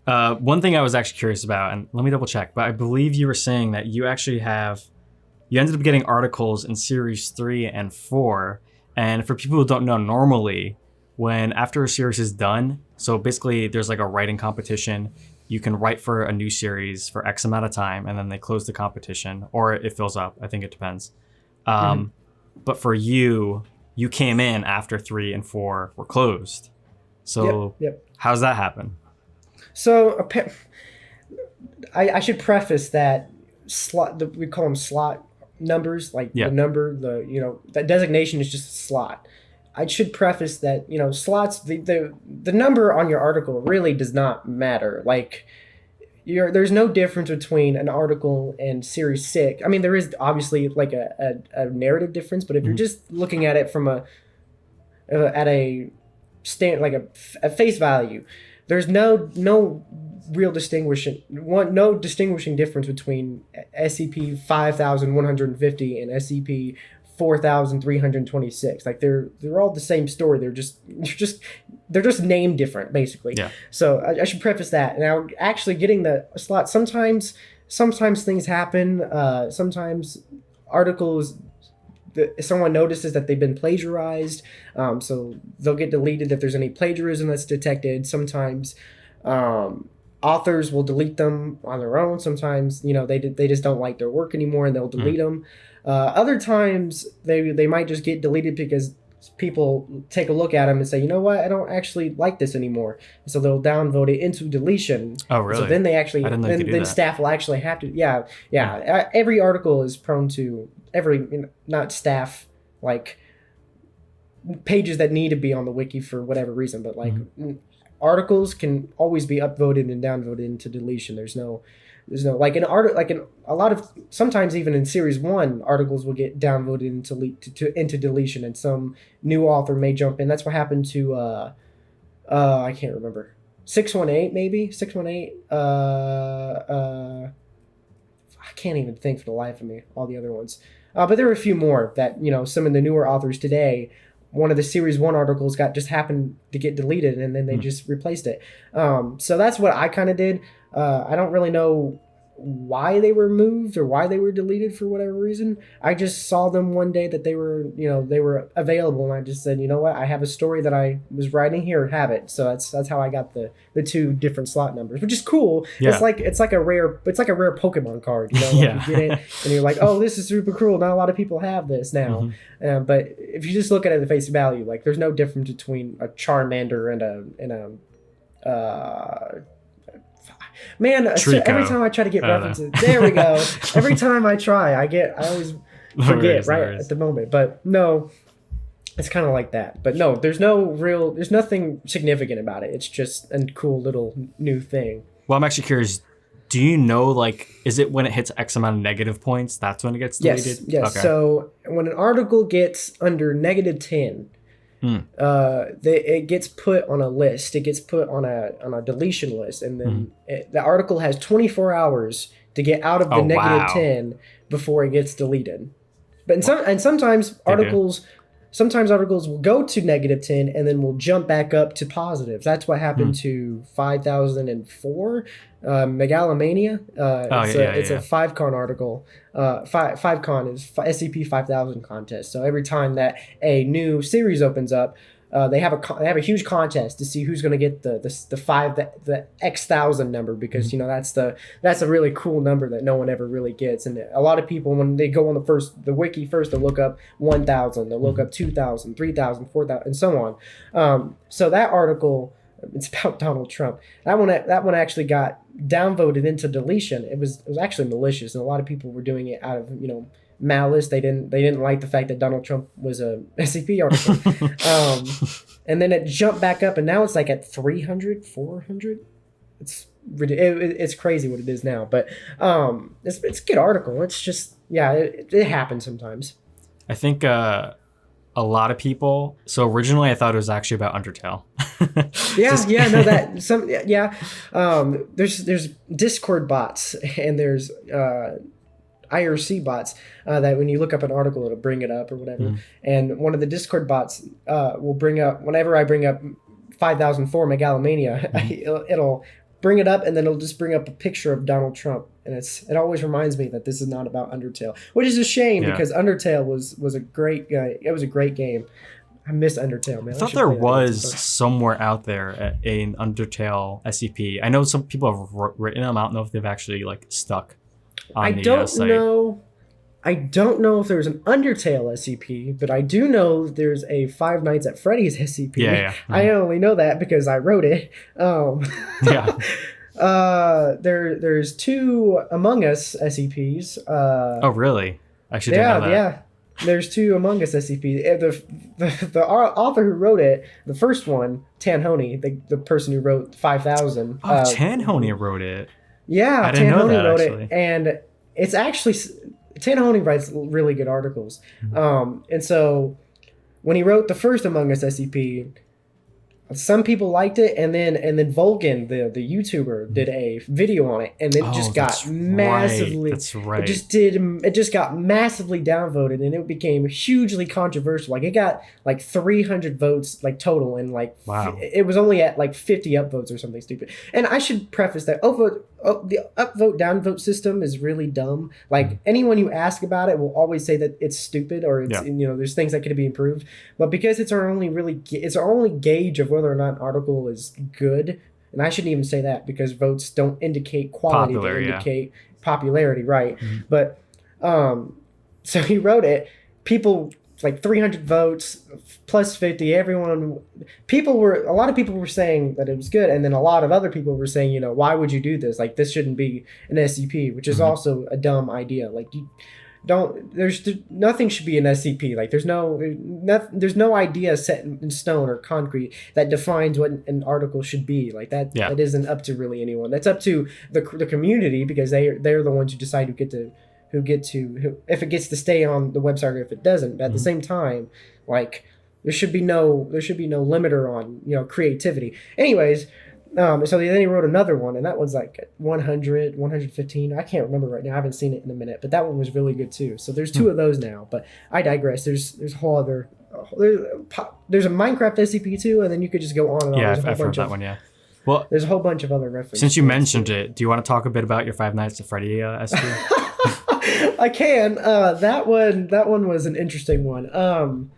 One thing I was actually curious about, and let me double check, but I believe you were saying that you ended up getting articles in series 3 and 4. And for people who don't know, normally when after a series is done, so basically there's like a writing competition. You can write for a new series for X amount of time, and then they close the competition, or it fills up. I think it depends. Mm-hmm. But for you, you came in after 3 and 4 were closed. Yep, So yep. how's that happen? So I should preface that we call them slot numbers, like the Yeah. number, that designation is just a slot. I should preface that, slots, the number on your article really does not matter. Like, there's no difference between an article and series 6. I mean, there is obviously like a narrative difference, but if you're Mhm. just looking at it from at a stand, like a face value, there's no real no distinguishing difference between SCP 5150 and SCP 4326. Like they're all the same story. They're just named different, basically. Yeah. So I should preface that. Now, actually getting the slot, sometimes things happen. Sometimes articles, someone notices that they've been plagiarized, so they'll get deleted if there's any plagiarism that's detected. Sometimes authors will delete them on their own. Sometimes they just don't like their work anymore and they'll delete them. Other times they might just get deleted because people take a look at them and say, you know what, I don't actually like this anymore. So they'll downvote it into deletion. Oh, really? So then they actually, I didn't know you could do then that. staff will actually have to, yeah. Every article is prone to not staff, like pages that need to be on the wiki for whatever reason, but like articles can always be upvoted and downvoted into deletion. There's no like an art like in a lot of, sometimes even in series 1, articles will get downvoted into deletion, and some new author may jump in. That's what happened to I can't remember, 618 maybe 618. I can't even think for the life of me all the other ones, but there were a few more that some of the newer authors today. One of the series 1 articles just happened to get deleted, and then they just replaced it. So that's what I kind of did. I don't really know why they were moved or why they were deleted for whatever reason. I just saw them one day that they were available, and I just said, you know what, I have a story that I was writing here, have it. So that's how I got the 2 different slot numbers, which is cool. Yeah. It's like a rare Pokemon card. Like Yeah. You get it and you're like, oh, this is super cool. Not a lot of people have this now. But if you just look at it at the face value, like there's no difference between a Charmander and a man, Trico. every time I try to get references, there we go. Every time I try, I always forget at the moment. But no, it's kind of like that. But no, there's nothing significant about it. It's just a cool little new thing. Well, I'm actually curious. Do you know, like, is it when it hits X amount of negative points, that's when it gets deleted? Yes. Okay. So when an article gets under -10, it gets put on a list. It gets put on a deletion list, and then the article has 24 hours to get out of the -10 before it gets deleted. But sometimes articles will go to -10 and then will jump back up to positive. That's what happened to 5004 Megalomania. It's a 5con article. 5con is SCP 5000 contest. So every time that a new series opens up, they have a huge contest to see who's going to get the X1000 number, because that's a really cool number that no one ever really gets. And a lot of people, when they go on the wiki first, they'll look up 1000, they'll look up 2000, 3000, 4000, and so on. So that article, it's about Donald Trump. That one actually got downvoted into deletion. It was actually malicious, and a lot of people were doing it out of malice. They didn't like the fact that Donald Trump was a SCP article. And then it jumped back up, and now it's like at 300, 400. It's crazy what it is now, but it's a good article. It's just, it happens sometimes. I think a lot of people. So originally, I thought it was actually about Undertale. There's Discord bots, and there's IRC bots that when you look up an article, it'll bring it up or whatever. And one of the Discord bots will bring up, whenever I bring up 5004 Megalomania, bring it up, and then it'll just bring up a picture of Donald Trump, and it always reminds me that this is not about Undertale, which is a shame because Undertale was a great it was a great game. I miss Undertale, man. I thought there was somewhere out there an Undertale SCP. I know some people have written them. I don't know if they've actually like stuck on the site. I don't know if there's an Undertale SCP, but I do know there's a Five Nights at Freddy's SCP. Yeah. Mm-hmm. I only know that because I wrote it. Yeah. There's 2 Among Us SCPs. Oh, really? I should know that. Yeah. There's 2 Among Us SCPs. The author who wrote it, the first one, Tanhoney, the person who wrote 5000. Oh, Tanhoney wrote it. Yeah, I didn't know that, wrote actually. it, and it's actually Tanhoney writes really good articles. And so when he wrote the first Among Us SCP, some people liked it, and then Volgan, the YouTuber, did a video on it, and it just got massively. That's right. It just got massively downvoted, and it became hugely controversial. Like it got like 300 votes like total, and like it was only at like 50 upvotes or something stupid. And I should preface that the upvote downvote system is really dumb. Like anyone you ask about it will always say that it's stupid or it's there's things that could be improved. But because it's our only gauge of whether or not an article is good, and I shouldn't even say that because votes don't indicate quality, they indicate popularity, right? But so he wrote it. People like 300 votes plus 50. A lot of people were saying that it was good, and then a lot of other people were saying, why would you do this? Like this shouldn't be an SCP, which is also a dumb idea. Like nothing should be an SCP. Like there's no idea set in stone or concrete that defines what an article should be. Like that isn't up to really anyone. That's up to the community because they're the ones who decide if it gets to stay on the website or if it doesn't. But at the same time, like there should be no limiter on creativity. Anyways. So then he wrote another one, and that one's like 100, 115. I can't remember right now. I haven't seen it in a minute, but that one was really good too. So there's 2 of those now, but I digress. There's a whole other, there's a Minecraft SCP too, and then you could just go on and on. Yeah, I've heard that one, yeah. Well, there's a whole bunch of other references. Since you mentioned it, do you want to talk a bit about your Five Nights at Freddy SCP? I can. That one was an interesting one.